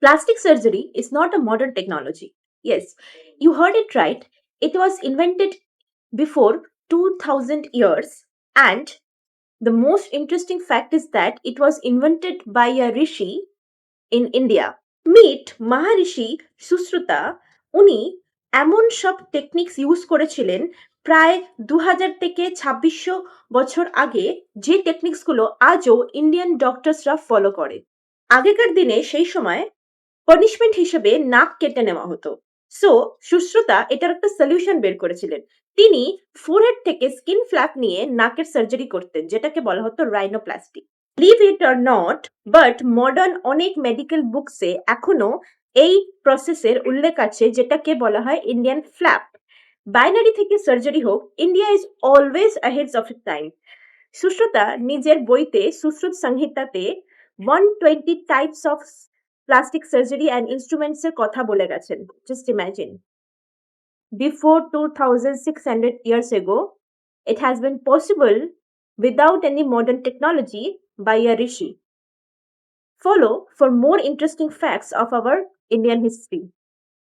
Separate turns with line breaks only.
Plastic surgery is not a modern technology. Yes, you heard it right. It was invented before 2000 years, and the most interesting fact is that it was invented by a rishi in India. Meet Maharishi Sushruta উনি এমন সব techniques use করেছিলেন প্রায় 2000 থেকে 2600 বছর আগে, যে টেকনিক্সগুলো আজও ইন্ডিয়ান ডক্টরসরা ফলো করে। আগেকার দিনে সেই সময় পানিশমেন্ট হিসেবে নাক কেটে নেওয়া হতো। সো সুশ্রুতা এটার একটা সলিউশন বের করেছিলেন। তিনি ফোরহেড থেকে স্কিন ফ্ল্যাপ নিয়ে নাকের সার্জারি করতেন, যেটাকে বলা হতো rhinoplasty. Believe it or not, but modern অনেক মেডিকেল বুকসে এখনো এই প্রসেসের উল্লেখ আছে, যেটাকে বলা হয় ইন্ডিয়ান ফ্ল্যাপ। বাইনারি থেকে সার্জারি হোক, India is always ahead of it time. Sushruta নিজের বইতে সুশ্রুত সংহিতাতে 120 types of plastic surgery and instruments এর কথা বলে গেছেন। Just imagine, before 2600 years ago, it has been possible without any modern technology by a rishi. Follow for more interesting facts of our Indian history.